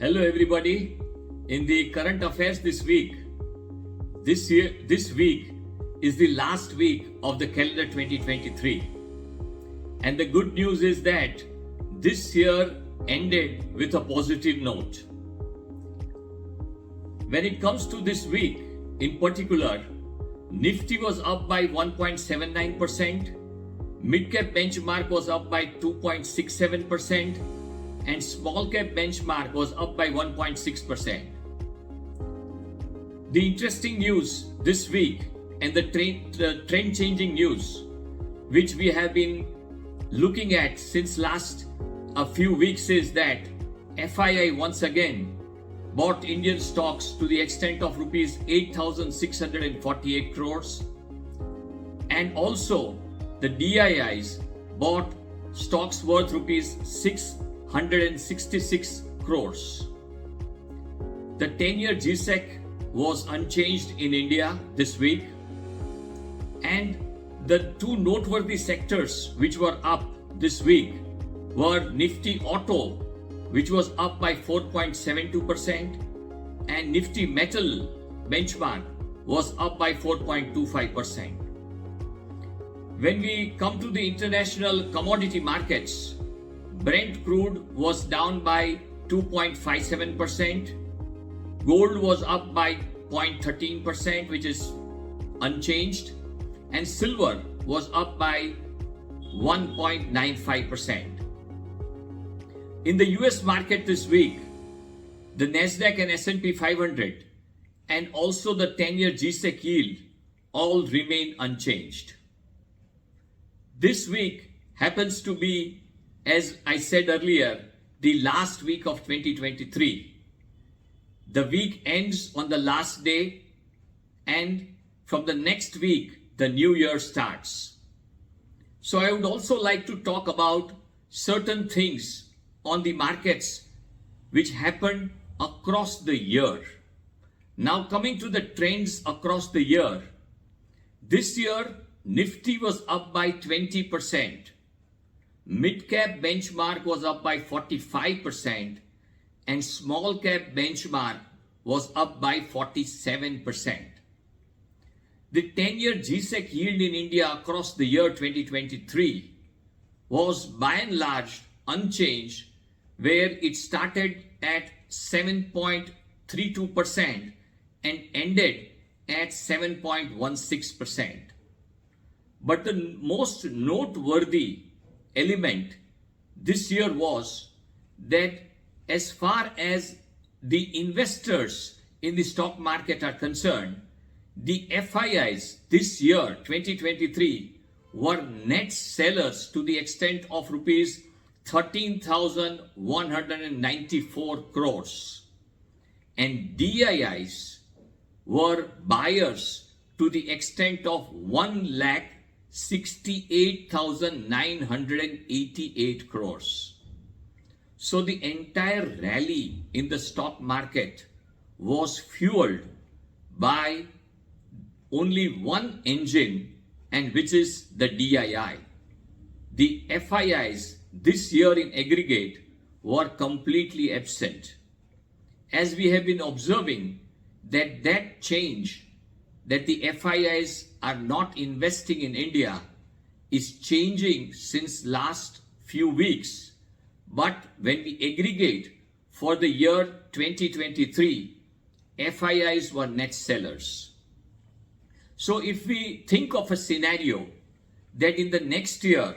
Hello everybody. In the current affairs this week, this week is the last week of the calendar 2023. And the good news is that this year ended with a positive note. When it comes to this week, in particular, Nifty was up by 1.79%, mid-cap benchmark was up by 2.67%, and small cap benchmark was up by 1.6%. The interesting news this week and the trend changing news which we have been looking at since last a few weeks is that FII once again bought Indian stocks to the extent of rupees 8,648 crores, and also the DIIs bought stocks worth rupees 666 crores. The 10-year GSEC was unchanged in India this week, and the two noteworthy sectors which were up this week were Nifty Auto, which was up by 4.72%, and Nifty Metal benchmark was up by 4.25%. When we come to the international commodity markets, Brent crude was down by 2.57%, gold was up by 0.13%, which is unchanged, and silver was up by 1.95%. In the US market this week, the Nasdaq and S&P 500 and also the 10-year GSEC yield all remain unchanged. This week happens to be, as I said earlier, the last week of 2023. The week ends on the last day, and from the next week, the new year starts. So I would also like to talk about certain things on the markets which happened across the year. Now coming to the trends across the year, this year Nifty was up by 20%, mid-cap benchmark was up by 45%, and small cap benchmark was up by 47%. The 10-year GSEC yield in India across the year 2023 was by and large unchanged, where it started at 7.32% and ended at 7.16%. But the most noteworthy element this year was that as far as the investors in the stock market are concerned, the FIIs this year, 2023, were net sellers to the extent of rupees 13,194 crores. And DIIs were buyers to the extent of 1,68,988 crores. So the entire rally in the stock market was fueled by only one engine, and which is the DII. The FIIs this year in aggregate were completely absent. As we have been observing that change, that the FIIs are not investing in India, is changing since last few weeks. But when we aggregate for the year 2023, FIIs were net sellers. So if we think of a scenario that in the next year,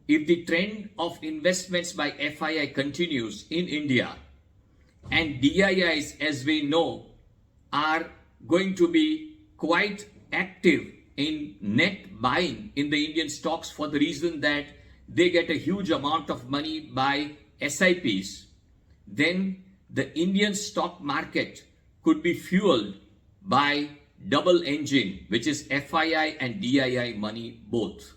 if the trend of investments by FII continues in India, and DIIs, as we know, are going to be quite active in net buying in the Indian stocks for the reason that they get a huge amount of money by SIPs, then the Indian stock market could be fueled by double engine, which is FII and DII money both.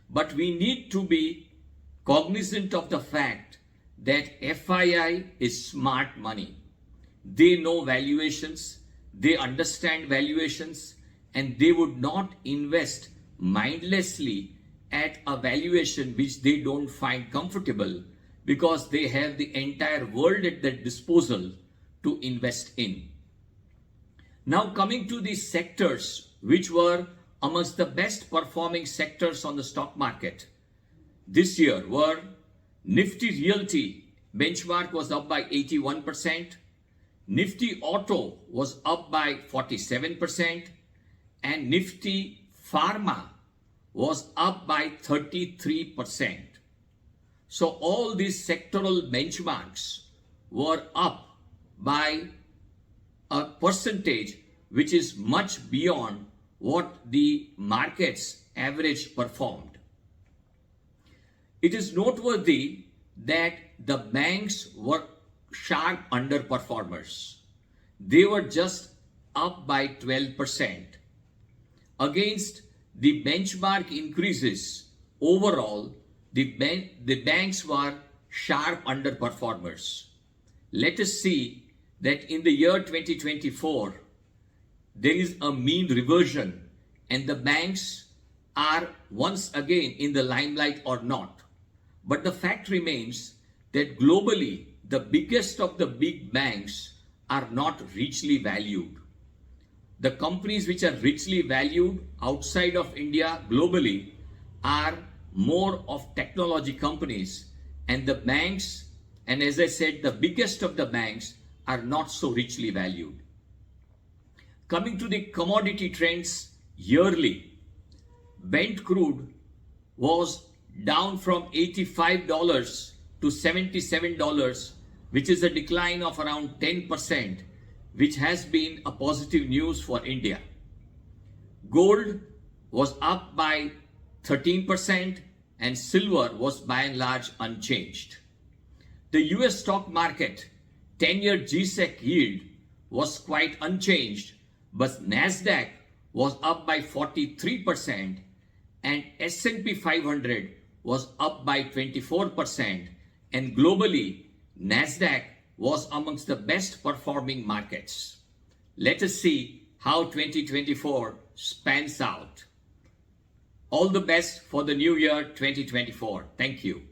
But we need to be cognizant of the fact that FII is smart money. They know valuations, they understand valuations, and they would not invest mindlessly at a valuation which they don't find comfortable, because they have the entire world at their disposal to invest in. Now coming to the sectors which were amongst the best performing sectors on the stock market this year were Nifty Realty benchmark was up by 81%, Nifty Auto was up by 47%, and Nifty Pharma was up by 33%. So all these sectoral benchmarks were up by a percentage which is much beyond what the market's average performed. It is noteworthy that the banks were sharp underperformers. They were just up by 12%. Against the benchmark increases, overall, the banks were sharp underperformers. Let us see that in the year 2024, there is a mean reversion and the banks are once again in the limelight or not. But the fact remains that globally, the biggest of the big banks are not richly valued. The companies which are richly valued outside of India globally are more of technology companies, and the banks, and as I said, the biggest of the banks are not so richly valued. Coming to the commodity trends yearly, Brent crude was down from $85 to $77, which is a decline of around 10%, which has been a positive news for India. Gold was up by 13% and silver was by and large unchanged. The US stock market 10-year G-Sec yield was quite unchanged, but Nasdaq was up by 43% and S&P 500 was up by 24%, and globally Nasdaq was amongst the best performing markets. Let us see how 2024 spans out. All the best for the new year 2024. Thank you.